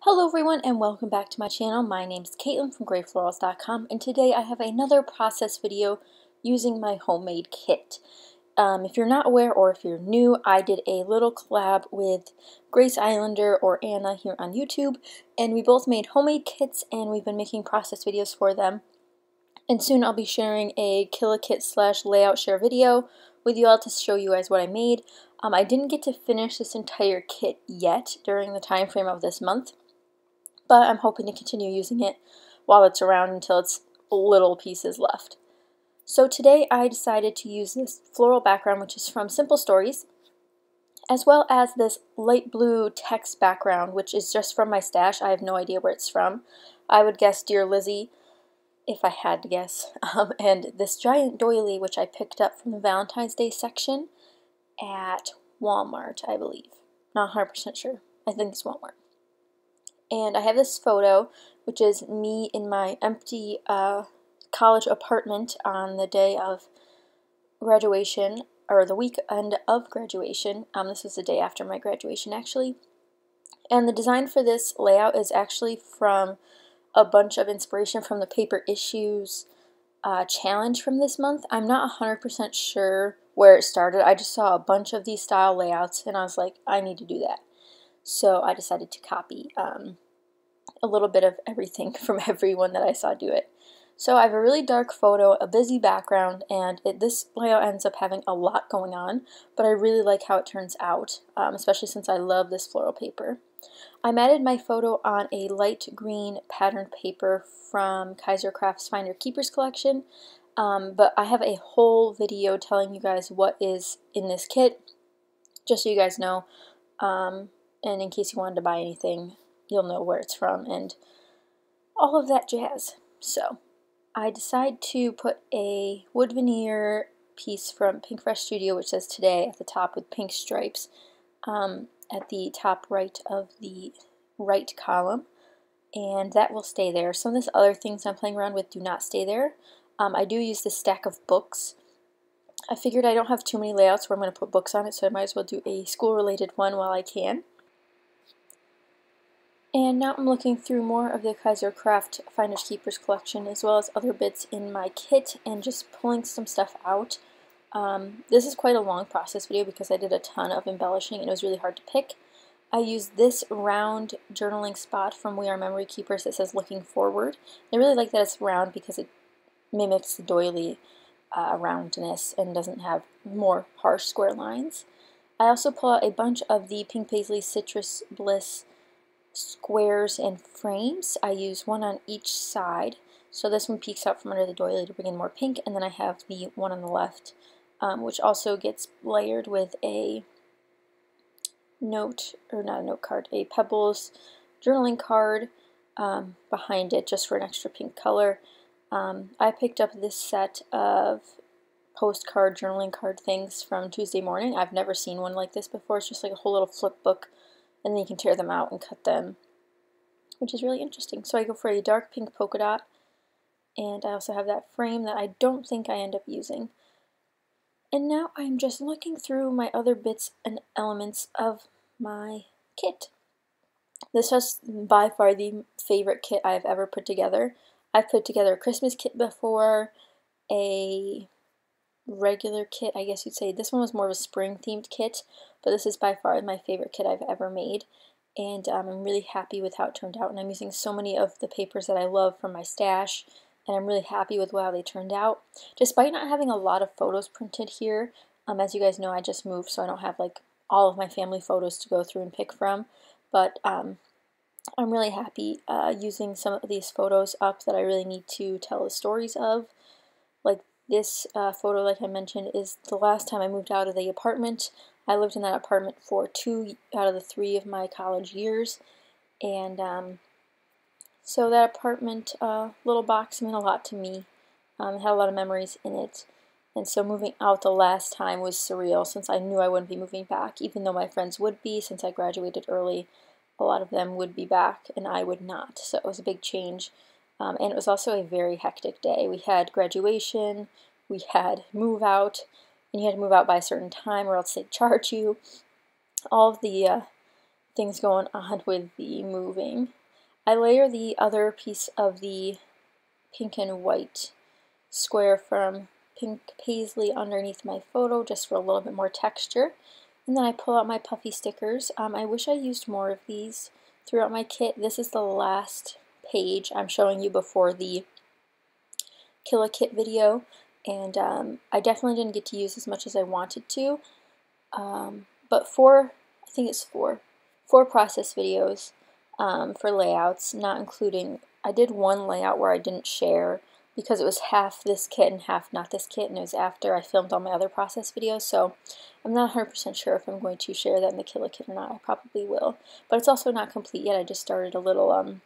Hello everyone and welcome back to my channel. My name is Caitlin from Florals.com, and today I have another process video using my homemade kit. If you're not aware or if you're new, I did a little collab with Grace Islander or Anna here on YouTube, and we both made homemade kits and we've been making process videos for them. And soon I'll be sharing a kill a kit / layout share video with you all to show you guys what I made. I didn't get to finish this entire kit yet during the time frame of this month, but I'm hoping to continue using it while it's around until it's little pieces left. So today I decided to use this floral background, which is from Simple Stories, as well as this light blue text background, which is just from my stash. I have no idea where it's from. I would guess Dear Lizzie, if I had to guess. And this giant doily, which I picked up from the Valentine's Day section at Walmart, I believe. Not 100% sure. I think it's Walmart. And I have this photo, which is me in my empty college apartment on the day of graduation, or the weekend of graduation. This was the day after my graduation, actually. And the design for this layout is actually from a bunch of inspiration from the Paper Issues challenge from this month. I'm not 100% sure where it started. I just saw a bunch of these style layouts, and I was like, I need to do that. So I decided to copy a little bit of everything from everyone that I saw do it. So I have a really dark photo, a busy background, and this layout ends up having a lot going on, but I really like how it turns out, especially since I love this floral paper. I matted my photo on a light green patterned paper from Kaiser Crafts Finder Keepers collection, but I have a whole video telling you guys what is in this kit, just so you guys know, and in case you wanted to buy anything, you'll know where it's from and all of that jazz. So I decided to put a wood veneer piece from Pink Fresh Studio, which says Today at the top with pink stripes, at the top right of the right column, and that will stay there. Some of these other things I'm playing around with do not stay there. I do use this stack of books. I figured I don't have too many layouts where I'm going to put books on it, so I might as well do a school-related one while I can. And now I'm looking through more of the Kaiser Craft Finders Keepers collection, as well as other bits in my kit, and just pulling some stuff out. This is quite a long process video because I did a ton of embellishing and it was really hard to pick. I used this round journaling spot from We Are Memory Keepers that says Looking Forward. I really like that it's round because it mimics the doily roundness and doesn't have more harsh square lines. I also pull out a bunch of the Pink Paisley Citrus Bliss squares and frames. I use one on each side, so this one peeks out from under the doily to bring in more pink, and then I have the one on the left, which also gets layered with a note, or not a note card, a Pebbles journaling card behind it just for an extra pink color. I picked up this set of postcard journaling card things from Tuesday Morning. I've never seen one like this before. It's just like a whole little flip book, and then you can tear them out and cut them, which is really interesting. So I go for a dark pink polka dot, and I also have that frame that I don't think I end up using. And now I'm just looking through my other bits and elements of my kit. This was by far the favorite kit I've ever put together. I've put together a Christmas kit before, a regular kit, I guess you'd say. This one was more of a spring themed kit, but this is by far my favorite kit I've ever made, and I'm really happy with how it turned out. And I'm using so many of the papers that I love from my stash, and I'm really happy with how they turned out. Despite not having a lot of photos printed here, as you guys know, I just moved, so I don't have like all of my family photos to go through and pick from, but I'm really happy using some of these photos up that I really need to tell the stories of. Like this photo, like I mentioned, is the last time I moved out of the apartment. I lived in that apartment for 2 out of the 3 of my college years, and so that apartment little box meant a lot to me. It had a lot of memories in it, and so moving out the last time was surreal since I knew I wouldn't be moving back, even though my friends would be. Since I graduated early, a lot of them would be back and I would not, so it was a big change. And it was also a very hectic day. We had graduation, we had move out, and you had to move out by a certain time or else they'd charge you. All of the things going on with the moving. I layer the other piece of the pink and white square from Pink Paisley underneath my photo just for a little bit more texture. And then I pull out my puffy stickers. I wish I used more of these throughout my kit. This is the last page I'm showing you before the Kill a Kit video, and I definitely didn't get to use as much as I wanted to. But I think it's four process videos for layouts, not including, I did one layout where I didn't share because it was half this kit and half not this kit, and it was after I filmed all my other process videos, so I'm not 100% sure if I'm going to share that in the Kill a Kit or not. I probably will, but it's also not complete yet. I just started a little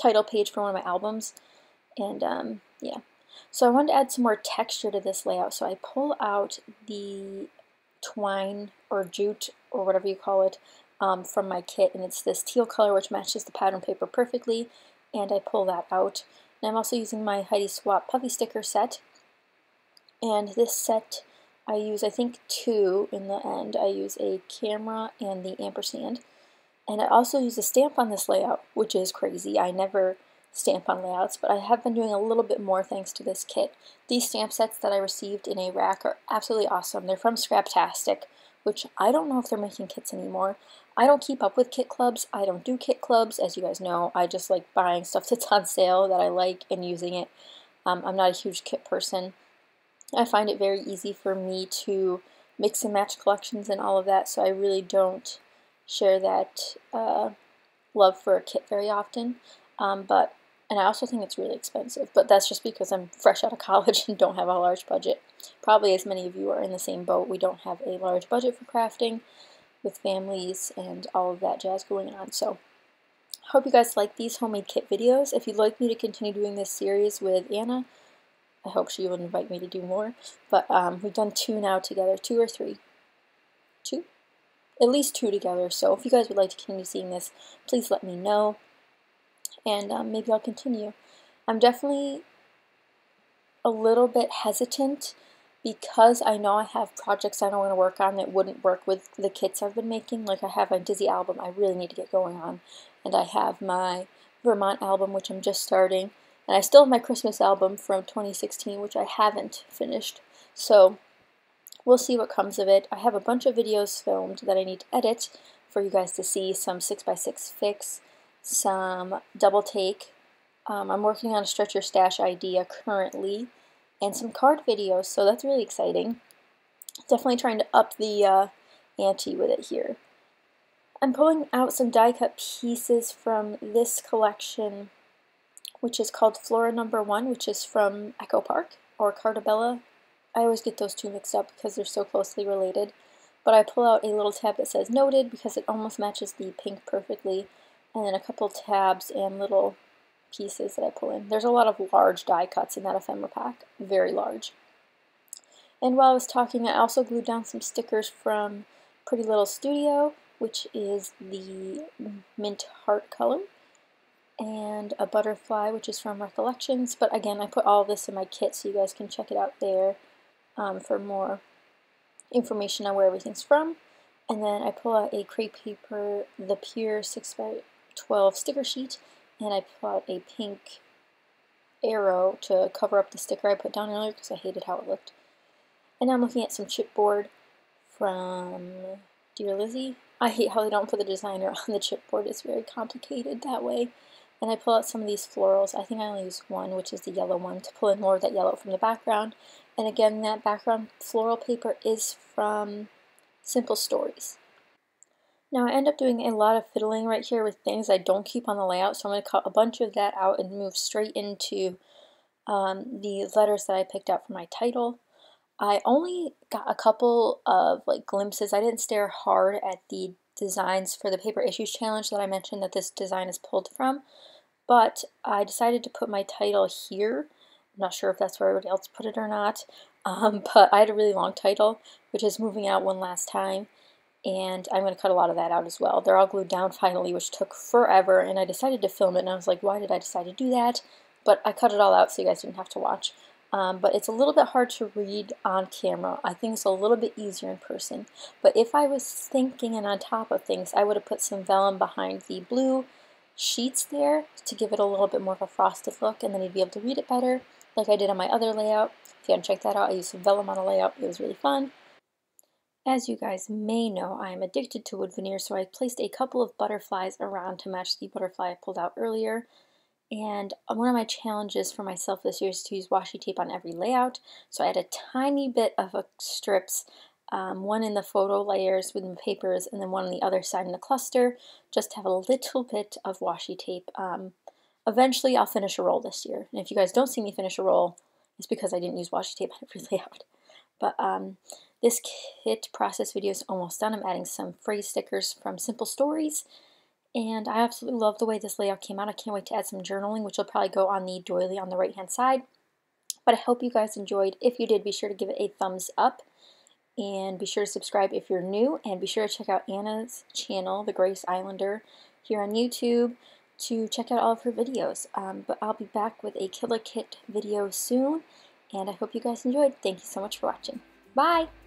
title page for one of my albums, and yeah. So I wanted to add some more texture to this layout, so I pull out the twine or jute or whatever you call it from my kit, and it's this teal color which matches the pattern paper perfectly, and I pull that out. And I'm also using my Heidi Swap puffy sticker set, and this set I use, I think, 2 in the end. I use a camera and the ampersand, and I also use a stamp on this layout, which is crazy. I never stamp on layouts, but I have been doing a little bit more thanks to this kit. These stamp sets that I received in a rack are absolutely awesome. They're from Scraptastic, which I don't know if they're making kits anymore. I don't keep up with kit clubs. I don't do kit clubs, as you guys know. I just like buying stuff that's on sale that I like and using it. I'm not a huge kit person. I find it very easy for me to mix and match collections and all of that, so I really don't share that love for a kit very often. And I also think it's really expensive, but that's just because I'm fresh out of college and don't have a large budget. Probably as many of you are in the same boat. We don't have a large budget for crafting with families and all of that jazz going on. So I hope you guys like these homemade kit videos. If you'd like me to continue doing this series with Anna, I hope she will invite me to do more. But we've done 2 now together, 2 or 3? 2? At least 2 together. So if you guys would like to continue seeing this, please let me know, and maybe I'll continue. I'm definitely a little bit hesitant because I know I have projects I don't want to work on that wouldn't work with the kits I've been making. Like I have my Dizzy album I really need to get going on, and I have my Vermont album which I'm just starting, and I still have my Christmas album from 2016 which I haven't finished. So we'll see what comes of it. I have a bunch of videos filmed that I need to edit for you guys to see, some 6x6 fix, some double take. I'm working on a Stretch Your Stash idea currently, and some card videos, so that's really exciting. Definitely trying to up the ante with it here. I'm pulling out some die cut pieces from this collection, which is called Flora No. 1, which is from Echo Park, or Cartabella. I always get those two mixed up because they're so closely related. But I pull out a little tab that says Noted because it almost matches the pink perfectly, and then a couple tabs and little pieces that I pull in. There's a lot of large die cuts in that ephemera pack, very large. And while I was talking, I also glued down some stickers from Pretty Little Studio, which is the mint heart color, and a butterfly, which is from Recollections. But again, I put all of this in my kit so you guys can check it out there for more information on where everything's from. And then I pull out a crepe paper, the Pure 6x12 sticker sheet, and I pull out a pink arrow to cover up the sticker I put down earlier because I hated how it looked. And now I'm looking at some chipboard from Dear Lizzie. I hate how they don't put the designer on the chipboard. It's very complicated that way. And I pull out some of these florals. I think I only use one, which is the yellow one, to pull in more of that yellow from the background. And again, that background floral paper is from Simple Stories. Now I end up doing a lot of fiddling right here with things I don't keep on the layout, so I'm going to cut a bunch of that out and move straight into the letters that I picked out for my title. I only got a couple of glimpses. I didn't stare hard at the designs for the Paper Issues Challenge that I mentioned that this design is pulled from, but I decided to put my title here. I'm not sure if that's where everybody else put it or not, but I had a really long title, which is Moving Out One Last Time, and I'm going to cut a lot of that out as well. They're all glued down finally, which took forever, and I decided to film it, and I was like, why did I decide to do that? But I cut it all out so you guys didn't have to watch. but it's a little bit hard to read on camera. I think it's a little bit easier in person. But if I was thinking and on top of things, I would have put some vellum behind the blue sheets there to give it a little bit more of a frosted look, and then you'd be able to read it better, like I did on my other layout. If you haven't checked that out, I used some vellum on a layout. It was really fun. As you guys may know, I am addicted to wood veneer, so I placed a couple of butterflies around to match the butterfly I pulled out earlier. And one of my challenges for myself this year is to use washi tape on every layout. So I had a tiny bit of strips, one in the photo layers within the papers, and then one on the other side in the cluster, just to have a little bit of washi tape. Eventually I'll finish a roll this year. And if you guys don't see me finish a roll, it's because I didn't use washi tape on every layout. But this kit process video is almost done. I'm adding some phrase stickers from Simple Stories. And I absolutely love the way this layout came out. I can't wait to add some journaling, which will probably go on the doily on the right-hand side. But I hope you guys enjoyed. If you did, be sure to give it a thumbs up. And be sure to subscribe if you're new. And be sure to check out Anna's channel, The Grace Islander, here on YouTube to check out all of her videos. But I'll be back with a killer kit video soon. And I hope you guys enjoyed. Thank you so much for watching. Bye!